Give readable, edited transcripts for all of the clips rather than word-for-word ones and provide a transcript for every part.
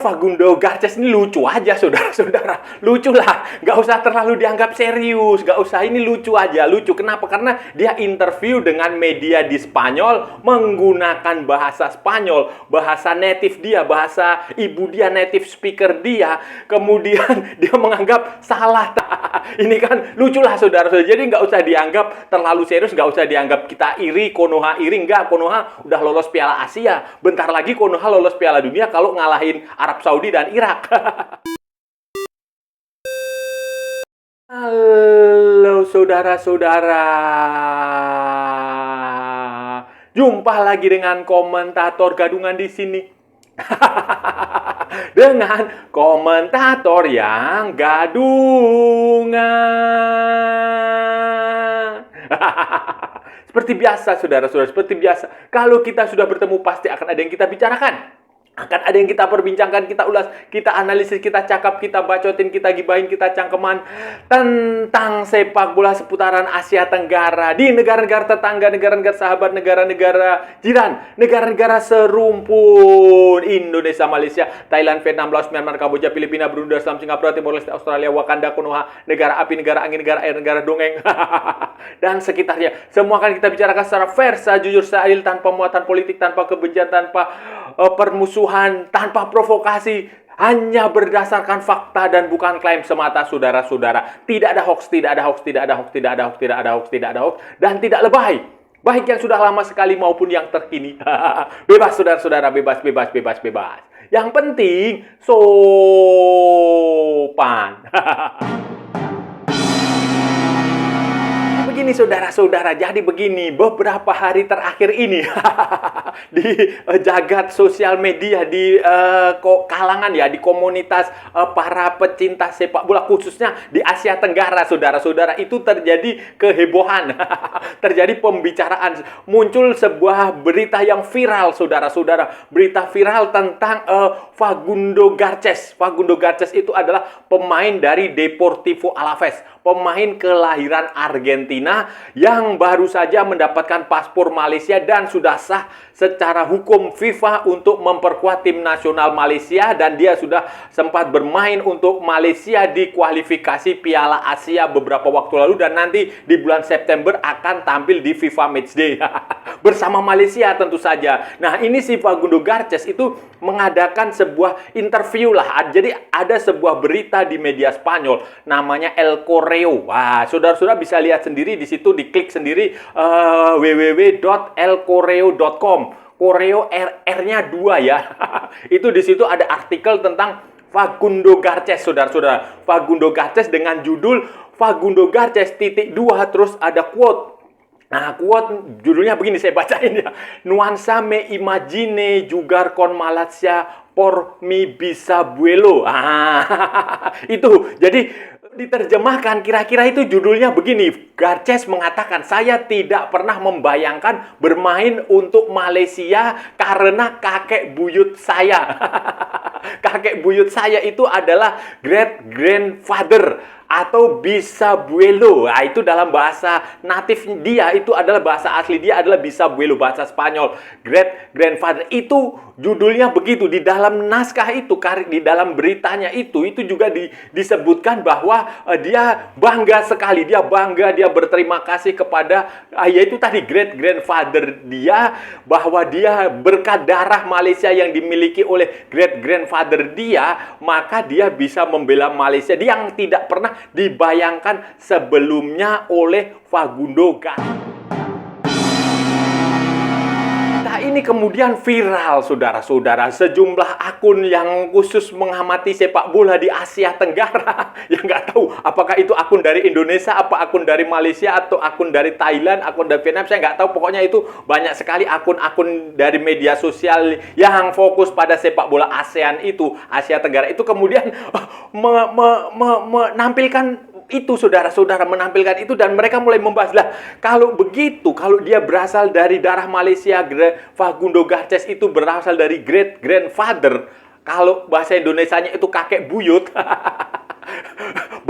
Fagundo Garces ini lucu aja, saudara-saudara. Lucu lah, nggak usah terlalu dianggap serius, nggak usah, ini lucu aja. Lucu, kenapa? Karena dia interview dengan media di Spanyol, menggunakan bahasa Spanyol, bahasa native dia, bahasa ibu dia, native speaker dia. Kemudian dia menganggap salah. Ini kan lucu lah, saudara-saudara. Jadi nggak usah dianggap terlalu serius, nggak usah dianggap kita iri, Konoha iri. Nggak, Konoha udah lolos Piala Asia. Bentar lagi Konoha lolos Piala Dunia kalau ngalahin Arab Saudi dan Irak. Halo saudara-saudara. Jumpa lagi dengan komentator gadungan di sini. Dengan komentator yang gadungan. Seperti biasa, saudara-saudara, seperti biasa. Kalau kita sudah bertemu, pasti akan ada yang kita bicarakan. Akan ada yang kita perbincangkan, kita ulas, kita analisis, kita cakap, kita bacotin, kita gibahin, kita cangkeman tentang sepak bola seputaran Asia Tenggara di negara-negara tetangga, negara-negara sahabat, negara-negara jiran, negara-negara serumpun Indonesia, Malaysia, Thailand, Vietnam, Laos, Myanmar, Kamboja, Filipina, Brunei, Darussalam, Singapura, Timor Leste, Australia, Wakanda, Konoha, negara api, negara angin, negara air, negara dongeng, dan sekitarnya. Semua akan kita bicarakan secara fair, jujur, adil, tanpa muatan politik, tanpa kebencian, tanpa permusuhan, tanpa provokasi, hanya berdasarkan fakta dan bukan klaim semata, saudara-saudara. Tidak ada hoax, tidak ada hoax, tidak ada hoax, tidak ada hoax, tidak ada hoax, tidak ada hoax, dan tidak lebay. Baik yang sudah lama sekali maupun yang terkini. Bebas, saudara-saudara, bebas, bebas, bebas, bebas. Yang penting sopan. Begini saudara-saudara, jadi begini, beberapa hari terakhir ini di jagat sosial media, di kalangan ya, di komunitas para pecinta sepak bola, khususnya di Asia Tenggara, saudara-saudara, itu terjadi kehebohan, terjadi pembicaraan, muncul sebuah berita yang viral, saudara-saudara, berita viral tentang Fagundo Garces. Fagundo Garces itu adalah pemain dari Deportivo Alaves, pemain kelahiran Argentina yang baru saja mendapatkan paspor Malaysia dan sudah sah secara hukum FIFA untuk memperkuat tim nasional Malaysia, dan dia sudah sempat bermain untuk Malaysia di kualifikasi Piala Asia beberapa waktu lalu, dan nanti di bulan September akan tampil di FIFA Matchday bersama Malaysia tentu saja. Nah, ini si Fagundo Garces itu mengadakan sebuah interview lah. Jadi ada sebuah berita di media Spanyol namanya El Correo. Wah, saudara-saudara bisa lihat sendiri di situ, diklik sendiri www.elcorreo.com. Correo R-nya 2 ya. Itu di situ ada artikel tentang Fagundo Garces, saudara-saudara. Fagundo Garces dengan judul Fagundo Garces _2, terus ada quote. Nah, quote judulnya begini, saya bacain ya. Nuansa me imagine jugar con Malaysia por mi bisabuelo. Itu. Jadi diterjemahkan kira-kira itu judulnya begini. Garces mengatakan, saya tidak pernah membayangkan bermain untuk Malaysia karena kakek buyut saya. Kakek buyut saya itu adalah great grandfather atau bisabuelo. Nah, itu dalam bahasa natif dia, itu adalah bahasa asli dia adalah bisabuelo, bahasa Spanyol. Great grandfather itu judulnya begitu. Di dalam naskah itu, di dalam beritanya itu juga disebutkan bahwa dia bangga sekali, dia bangga, dia berterima kasih kepada yaitu tadi great grandfather dia, bahwa dia berkat darah Malaysia yang dimiliki oleh great grandfather dia, maka dia bisa membela Malaysia yang tidak pernah dibayangkan sebelumnya oleh Fagundo Garces. Ini kemudian viral, saudara-saudara. Sejumlah akun yang khusus mengamati sepak bola di Asia Tenggara yang nggak tahu apakah itu akun dari Indonesia, apa akun dari Malaysia, atau akun dari Thailand, akun dari Vietnam, saya nggak tahu. Pokoknya itu banyak sekali akun-akun dari media sosial yang fokus pada sepak bola ASEAN itu, Asia Tenggara itu, kemudian menampilkan itu, saudara-saudara, menampilkan itu, dan mereka mulai membahas lah, kalau begitu, kalau dia berasal dari darah Malaysia, Fagundo Garces itu berasal dari great grandfather, kalau bahasa Indonesianya itu kakek buyut.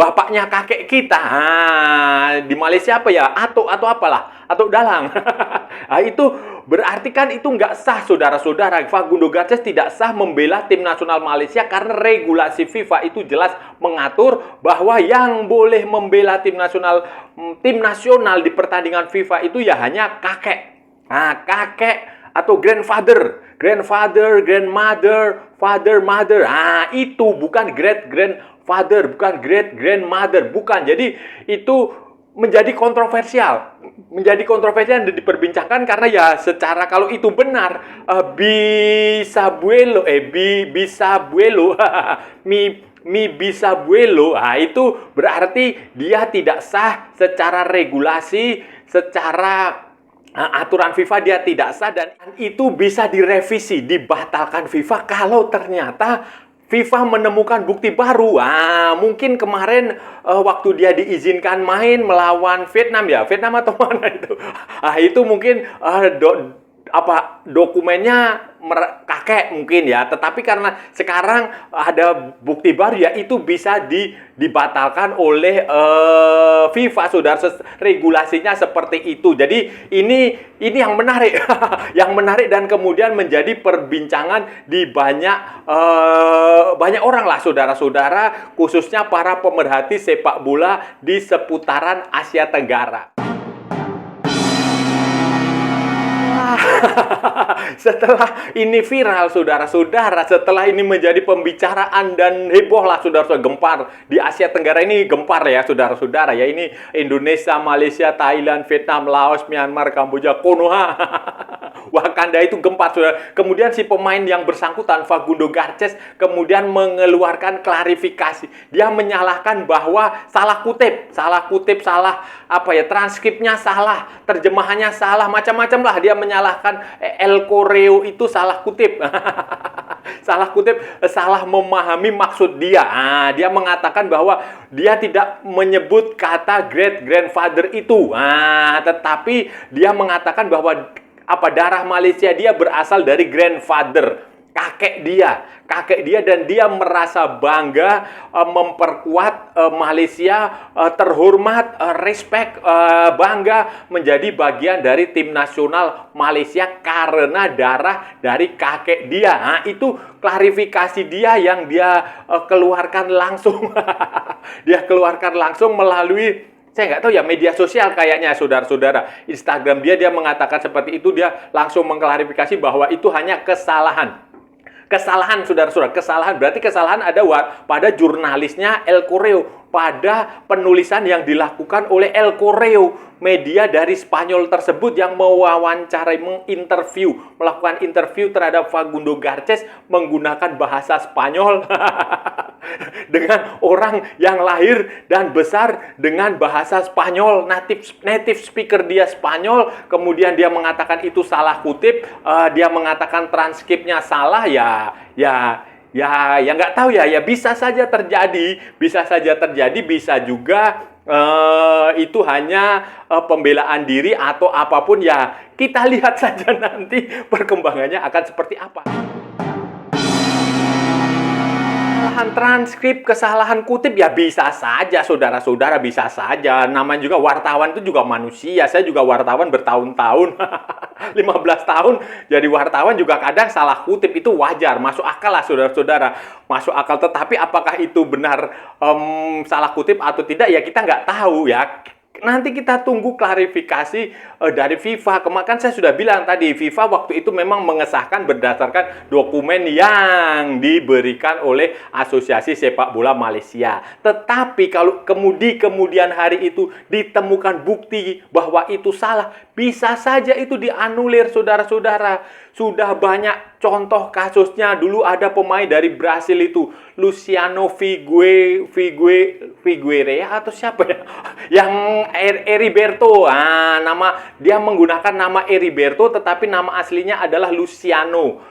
bapaknya kakek kita. Di Malaysia apa ya? Atau apalah, atau dalang. Itu berarti kan itu nggak sah, saudara-saudara. Facundo Garces tidak sah membela tim nasional Malaysia karena regulasi FIFA itu jelas mengatur bahwa yang boleh membela tim nasional di pertandingan FIFA itu ya hanya kakek. Kakek atau grandfather, grandmother, father, mother. Itu bukan great-grandfather, bukan great-grandmother, bukan. Jadi itu menjadi kontroversial dan diperbincangkan karena ya secara kalau itu benar bisabuelo mi bisabuelo, itu berarti dia tidak sah secara regulasi, secara aturan FIFA dia tidak sah, dan itu bisa direvisi, dibatalkan FIFA kalau ternyata FIFA menemukan bukti baru. Mungkin kemarin waktu dia diizinkan main melawan Vietnam atau mana itu. Itu mungkin dokumennya kakek mungkin ya, tetapi karena sekarang ada bukti baru ya itu bisa dibatalkan oleh FIFA, saudara. Regulasinya seperti itu. Jadi ini yang menarik yang menarik dan kemudian menjadi perbincangan di banyak orang lah, saudara-saudara, khususnya para pemerhati sepak bola di seputaran Asia Tenggara. Setelah ini viral, saudara-saudara, setelah ini menjadi pembicaraan dan heboh lah, saudara-saudara, gempar di Asia Tenggara ini, gempar ya, saudara-saudara ya, ini Indonesia, Malaysia, Thailand, Vietnam, Laos, Myanmar, Kamboja, Konoha, Wakanda itu gempar, saudara. Kemudian si pemain yang bersangkutan, Facundo Garces, kemudian mengeluarkan klarifikasi. Dia menyalahkan bahwa salah kutip, transkripnya salah, terjemahannya salah, macam-macam lah. Dia menyalahkan El Correo itu salah kutip. Salah memahami maksud dia. Dia mengatakan bahwa dia tidak menyebut kata great grandfather itu. Tetapi dia mengatakan bahwa darah Malaysia dia berasal dari grandfather, kakek dia, dan dia merasa bangga memperkuat Malaysia, terhormat, respect, bangga menjadi bagian dari tim nasional Malaysia karena darah dari kakek dia. Itu klarifikasi dia yang dia keluarkan langsung. Dia keluarkan langsung melalui, saya nggak tahu ya, media sosial kayaknya, saudara-saudara. Instagram dia mengatakan seperti itu. Dia langsung mengklarifikasi bahwa itu hanya kesalahan. Saudara-saudara, kesalahan. Berarti kesalahan ada pada jurnalisnya El Correo, pada penulisan yang dilakukan oleh El Correo, media dari Spanyol tersebut yang mewawancarai, melakukan interview terhadap Facundo Garces menggunakan bahasa Spanyol dengan orang yang lahir dan besar dengan bahasa Spanyol, native speaker dia Spanyol. Kemudian dia mengatakan itu salah kutip, dia mengatakan transkripnya salah, ya nggak tahu ya, bisa saja terjadi, bisa juga itu hanya pembelaan diri atau apapun ya. Kita lihat saja nanti perkembangannya akan seperti apa. Kesalahan transkrip, kesalahan kutip ya bisa saja, saudara-saudara, bisa saja. Namanya juga wartawan itu juga manusia. Saya juga wartawan bertahun-tahun, 15 tahun jadi wartawan juga kadang salah kutip, itu wajar, masuk akal lah, saudara-saudara, masuk akal. Tetapi apakah itu benar salah kutip atau tidak ya kita nggak tahu ya. Nanti kita tunggu klarifikasi dari FIFA. Kan saya sudah bilang tadi, FIFA waktu itu memang mengesahkan berdasarkan dokumen yang diberikan oleh Asosiasi Sepak Bola Malaysia. Tetapi kalau kemudian hari itu ditemukan bukti bahwa itu salah, bisa saja itu dianulir, saudara-saudara. Sudah banyak contoh kasusnya. Dulu ada pemain dari Brasil itu, Luciano Figueiredo atau siapa ya? Yang Heriberto. Dia menggunakan nama Heriberto tetapi nama aslinya adalah Luciano.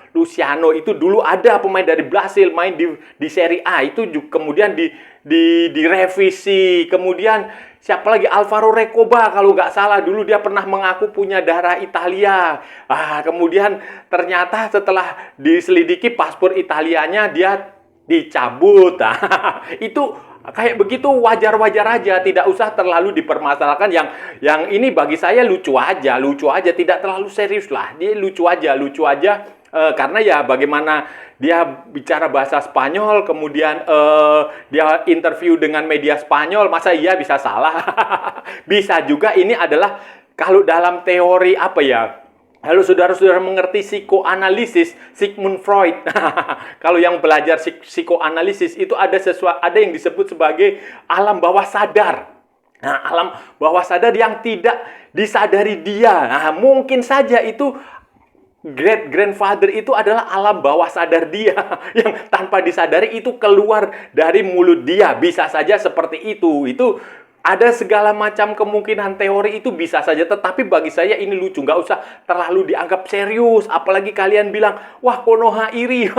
Itu dulu ada pemain dari Brasil main di Serie A, itu kemudian direvisi. Kemudian siapa lagi? Alvaro Recoba kalau nggak salah, dulu dia pernah mengaku punya darah Italia. Kemudian ternyata setelah diselidiki paspor Italianya dia dicabut. Itu Kayak begitu wajar-wajar aja, tidak usah terlalu dipermasalahkan. Yang ini bagi saya lucu aja, tidak terlalu serius lah. Dia lucu aja. Karena ya bagaimana dia bicara bahasa Spanyol, kemudian dia interview dengan media Spanyol, masa iya bisa salah? Bisa juga ini adalah kalau dalam teori apa ya? Kalau saudara-saudara mengerti psikoanalisis, Sigmund Freud. Kalau yang belajar psikoanalisis itu ada yang disebut sebagai alam bawah sadar. Nah, alam bawah sadar yang tidak disadari dia. Nah, mungkin saja itu great grandfather itu adalah alam bawah sadar dia yang tanpa disadari itu keluar dari mulut dia. Bisa saja seperti itu. Itu ada segala macam kemungkinan, teori itu bisa saja, tetapi bagi saya ini lucu, nggak usah terlalu dianggap serius. Apalagi kalian bilang, wah Konoha iri.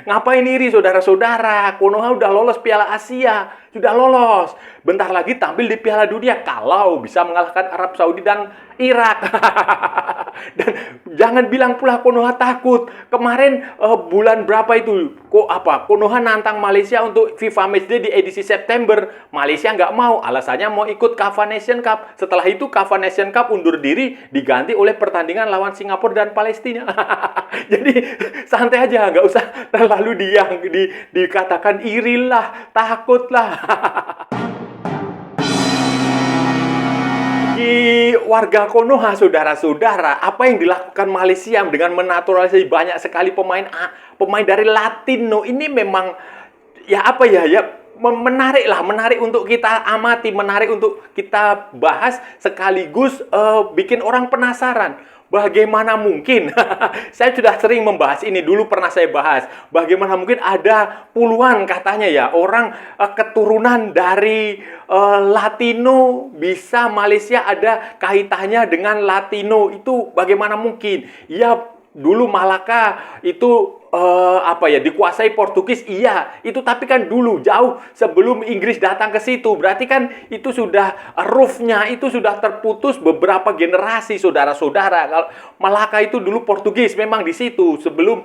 Ngapain iri saudara-saudara? Konoha udah lolos Piala Asia, sudah lolos. Bentar lagi tampil di Piala Dunia kalau bisa mengalahkan Arab Saudi dan Irak. Dan jangan bilang pula Konoha takut. Kemarin bulan berapa itu? Konoha nantang Malaysia untuk FIFA Matchday di edisi September. Malaysia nggak mau, alasannya mau ikut CAF Nation Cup. Setelah itu CAF Nation Cup undur diri, diganti oleh pertandingan lawan Singapura dan Palestina. Jadi santai aja, nggak usah terlalu dikatakan irilah, takutlah. Di warga Konoha, saudara-saudara, apa yang dilakukan Malaysia dengan menaturalisasi banyak sekali pemain dari Latino ini memang menarik untuk kita amati, menarik untuk kita bahas, sekaligus bikin orang penasaran. Bagaimana mungkin, saya sudah sering membahas ini, dulu pernah saya bahas, bagaimana mungkin ada puluhan katanya ya, orang keturunan dari Latino, bisa Malaysia ada kaitannya dengan Latino, itu bagaimana mungkin? Ya, dulu Malaka itu dikuasai Portugis, iya, itu tapi kan dulu jauh sebelum Inggris datang ke situ, berarti kan itu sudah roofnya itu sudah terputus beberapa generasi, saudara-saudara. Kalau Malaka itu dulu Portugis memang di situ sebelum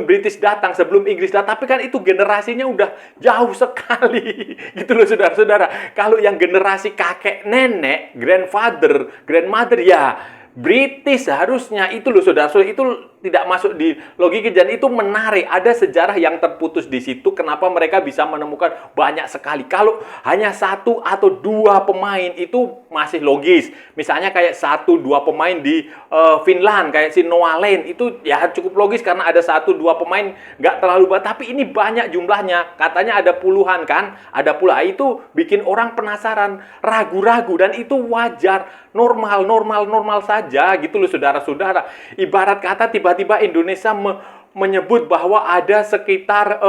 British datang, sebelum Inggris datang, tapi kan itu generasinya udah jauh sekali, gitu loh saudara-saudara. Kalau yang generasi kakek nenek, grandmother ya British harusnya, itu loh saudara-saudara, itu tidak masuk di logika, dan itu menarik. Ada sejarah yang terputus di situ, kenapa mereka bisa menemukan banyak sekali. Kalau hanya 1 atau 2 pemain itu masih logis. Misalnya kayak 1-2 pemain di Finland, kayak si Noah Lane, itu ya cukup logis karena ada 1-2 pemain, nggak terlalu banyak. Tapi ini banyak jumlahnya, katanya ada puluhan kan, ada pula, itu bikin orang penasaran, ragu-ragu, dan itu wajar, normal saja gitu loh saudara-saudara. Ibarat kata tiba-tiba Indonesia menyebut bahwa ada sekitar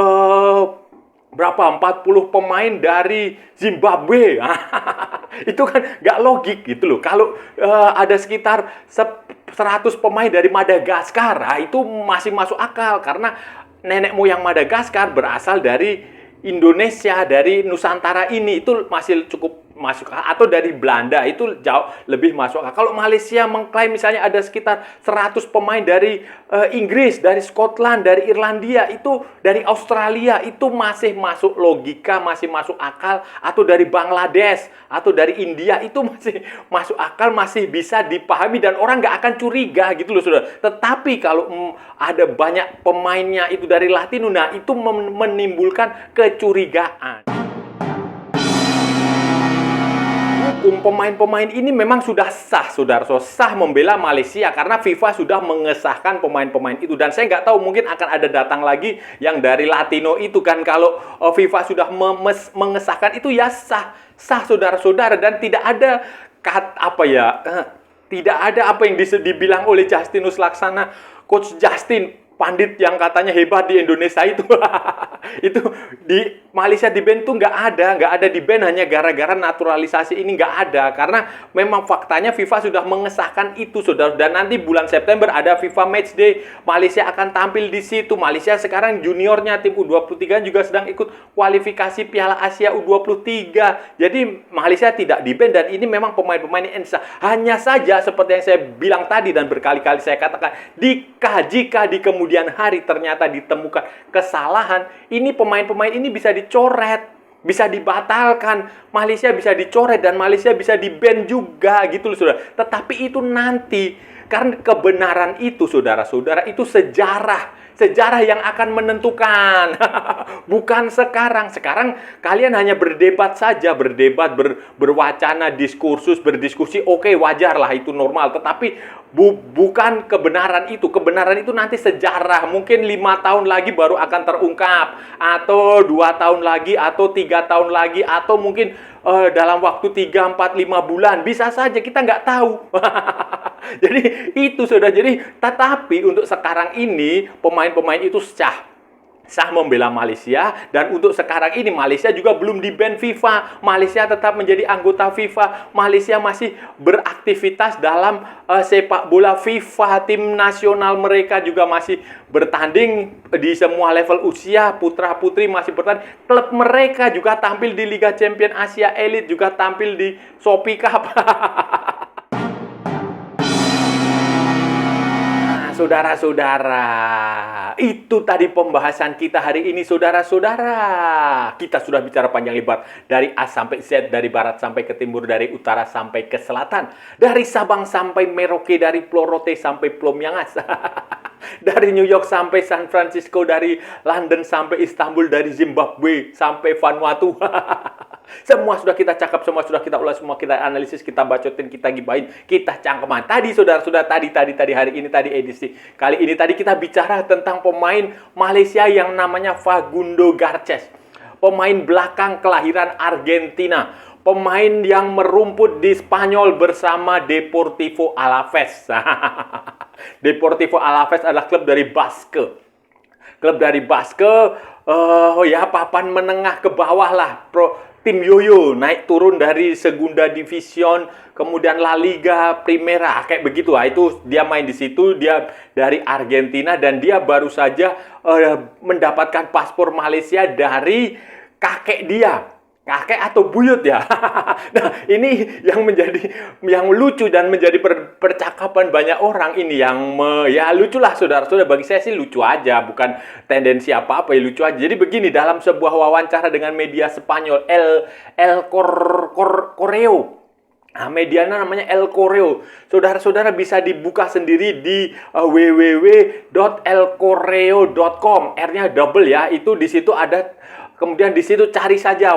40 pemain dari Zimbabwe. Itu kan nggak logik gitu loh. Kalau ada sekitar 100 pemain dari Madagaskar, itu masih masuk akal karena nenek moyang Madagaskar berasal dari Indonesia, dari Nusantara ini, itu masih cukup masuk, atau dari Belanda, itu jauh lebih masuk. Kalau Malaysia mengklaim misalnya ada sekitar 100 pemain dari Inggris, dari Scotland, dari Irlandia, itu dari Australia, itu masih masuk logika, masih masuk akal. Atau dari Bangladesh atau dari India, itu masih masuk akal, masih bisa dipahami dan orang nggak akan curiga gitu loh saudara. Tetapi kalau ada banyak pemainnya itu dari Latino, nah itu menimbulkan kecurigaan. Pemain-pemain ini memang sudah sah, saudara, sah membela Malaysia karena FIFA sudah mengesahkan pemain-pemain itu. Dan saya nggak tahu, mungkin akan ada datang lagi yang dari Latino itu kan. Kalau FIFA sudah mengesahkan itu ya sah saudara-saudara, dan tidak ada tidak ada apa yang dibilang oleh Justinus Laksana, Coach Justin Pandit yang katanya hebat di Indonesia itu. Itu di Malaysia di ban tuh nggak ada di ban hanya gara-gara naturalisasi ini, nggak ada, karena memang faktanya FIFA sudah mengesahkan itu, saudara. Dan nanti bulan September ada FIFA Matchday, Malaysia akan tampil di situ. Malaysia sekarang juniornya tim U23 juga sedang ikut kualifikasi Piala Asia U23. Jadi Malaysia tidak di ban, dan ini memang pemain-pemain Indonesia. Hanya saja seperti yang saya bilang tadi dan berkali-kali saya katakan, jika di kemudian kemudian hari ternyata ditemukan kesalahan, ini pemain-pemain ini bisa dicoret, bisa dibatalkan, Malaysia bisa dicoret dan Malaysia bisa di-ban juga gitu loh saudara. Tetapi itu nanti, karena kebenaran itu saudara-saudara itu sejarah yang akan menentukan. Bukan sekarang. Sekarang kalian hanya berdebat saja, berwacana, berdiskusi, oke, wajar lah, itu normal. Tetapi bukan kebenaran itu. Kebenaran itu nanti sejarah. Mungkin 5 tahun lagi baru akan terungkap. Atau 2 tahun lagi, atau 3 tahun lagi, atau mungkin dalam waktu 3, 4, 5 bulan. Bisa saja, kita nggak tahu. Jadi itu sudah. Jadi tetapi untuk sekarang ini pemain-pemain itu sah membela Malaysia, dan untuk sekarang ini Malaysia juga belum di-ban FIFA. Malaysia tetap menjadi anggota FIFA. Malaysia masih beraktivitas dalam sepak bola FIFA. Tim nasional mereka juga masih bertanding di semua level usia, putra-putri masih bertanding. Klub mereka juga tampil di Liga Champion Asia Elite, juga tampil di Shopee Cup. Saudara-saudara, itu tadi pembahasan kita hari ini, saudara-saudara. Kita sudah bicara panjang lebar dari A sampai Z, dari barat sampai ke timur, dari utara sampai ke selatan, dari Sabang sampai Merauke, dari Pulau Rote sampai Pulau Miangas, dari New York sampai San Francisco, dari London sampai Istanbul, dari Zimbabwe sampai Vanuatu. Semua sudah kita cakap, semua sudah kita ulas, semua kita analisis, kita bacotin, kita gibahin, kita cangkeman. Tadi saudara-saudara, tadi hari ini, tadi edisi kali ini, tadi kita bicara tentang pemain Malaysia yang namanya Facundo Garcés. Pemain belakang kelahiran Argentina. Pemain yang merumput di Spanyol bersama Deportivo Alaves. Deportivo Alaves adalah klub dari Basque. Klub dari Basque, papan menengah ke bawah lah. Tim Yoyo naik turun dari Segunda Division, kemudian La Liga Primera, kayak begitu. Itu dia main di situ, dia dari Argentina, dan dia baru saja mendapatkan paspor Malaysia dari kakek dia. Kakek atau buyut ya. Nah, ini yang lucu dan menjadi percakapan banyak orang ini, ya lucu lah saudara-saudara. Bagi saya sih lucu aja, bukan tendensi apa-apa, ya lucu aja. Jadi begini, dalam sebuah wawancara dengan media Spanyol, El Correo. Nah, medianya namanya El Correo. Saudara-saudara bisa dibuka sendiri di www.elcorreo.com. R-nya double ya. Itu di situ ada. Kemudian di situ cari saja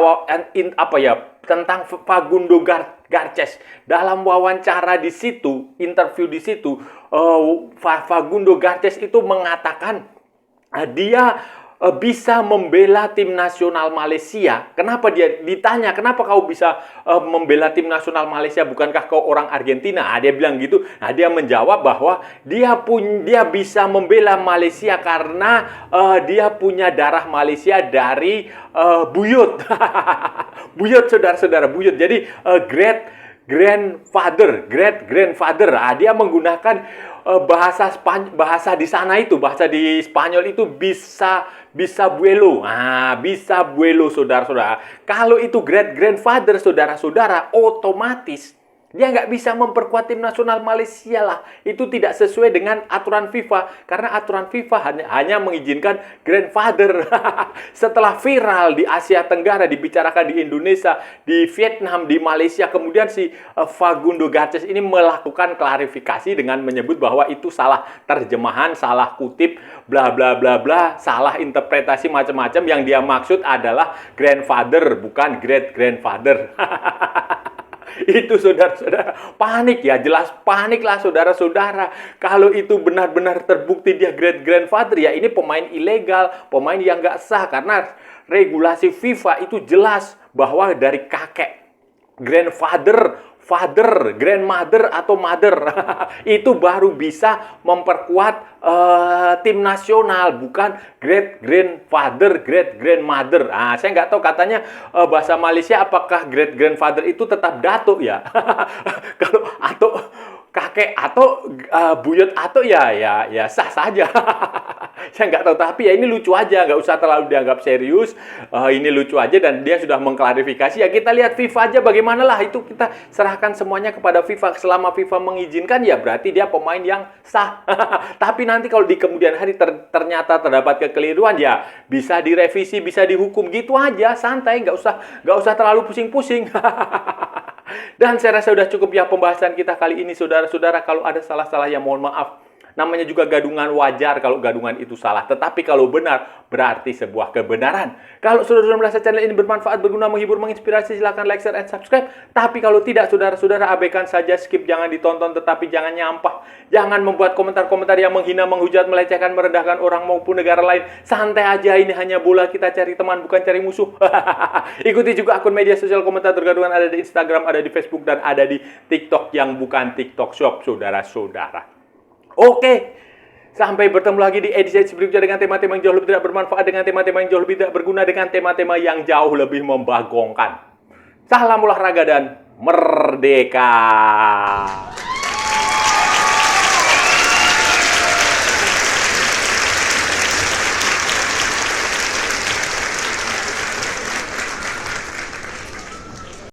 tentang Facundo Garcés. Dalam wawancara di situ, interview di situ, Facundo Garcés itu mengatakan dia bisa membela tim nasional Malaysia. Kenapa dia ditanya, kenapa kau bisa membela tim nasional Malaysia, bukankah kau orang Argentina? Dia bilang gitu. Nah, dia menjawab bahwa dia bisa membela Malaysia karena dia punya darah Malaysia dari buyut. Buyut, saudara-saudara, buyut. Jadi great grandfather. Dia menggunakan bahasa di sana itu, bahasa di Spanyol itu bisa buelo. Bisa buelo, saudara-saudara. Kalau itu great grandfather, saudara-saudara, otomatis dia nggak bisa memperkuat tim nasional Malaysia lah. Itu tidak sesuai dengan aturan FIFA. Karena aturan FIFA hanya mengizinkan grandfather. Setelah viral di Asia Tenggara, dibicarakan di Indonesia, di Vietnam, di Malaysia, kemudian si Facundo Garcés ini melakukan klarifikasi dengan menyebut bahwa itu salah terjemahan, salah kutip, bla bla bla bla, salah interpretasi macam-macam. Yang dia maksud adalah grandfather, bukan great grandfather. Itu saudara-saudara, panik ya, jelas panik lah saudara-saudara. Kalau itu benar-benar terbukti dia great grandfather, ya ini pemain ilegal, pemain yang nggak sah. Karena regulasi FIFA itu jelas bahwa dari kakek, grandfather, father, grandmother atau mother itu baru bisa memperkuat tim nasional, bukan great grandfather, great grandmother. Saya nggak tahu, katanya bahasa Malaysia apakah great grandfather itu tetap datuk ya? Kalau atau kakek atau buyut atau ya sah saja. Saya nggak tahu, tapi ya ini lucu aja, nggak usah terlalu dianggap serius. Ini lucu aja dan dia sudah mengklarifikasi. Ya kita lihat FIFA aja bagaimana lah, itu kita serahkan semuanya kepada FIFA. Selama FIFA mengizinkan ya berarti dia pemain yang sah. Tapi nanti kalau di kemudian hari ternyata terdapat kekeliruan ya bisa direvisi, bisa dihukum gitu aja, santai, nggak usah terlalu pusing-pusing. Dan saya rasa sudah cukup ya pembahasan kita kali ini, saudara-saudara. Kalau ada salah-salah ya mohon maaf. Namanya juga gadungan, wajar kalau gadungan itu salah. Tetapi kalau benar, berarti sebuah kebenaran. Kalau saudara-saudara merasa channel ini bermanfaat, berguna, menghibur, menginspirasi, silakan like, share, and subscribe. Tapi kalau tidak, saudara-saudara abaikan saja, skip, jangan ditonton, tetapi jangan nyampah. Jangan membuat komentar-komentar yang menghina, menghujat, melecehkan, merendahkan orang maupun negara lain. Santai aja, ini hanya bola, kita cari teman, bukan cari musuh. Ikuti juga akun media sosial komentator gadungan, ada di Instagram, ada di Facebook, dan ada di TikTok yang bukan TikTok Shop, saudara-saudara. Oke, sampai bertemu lagi di edisi berikutnya dengan tema-tema yang jauh lebih tidak bermanfaat, dengan tema-tema yang jauh lebih tidak berguna, dengan tema-tema yang jauh lebih membagongkan. Salam olahraga dan merdeka!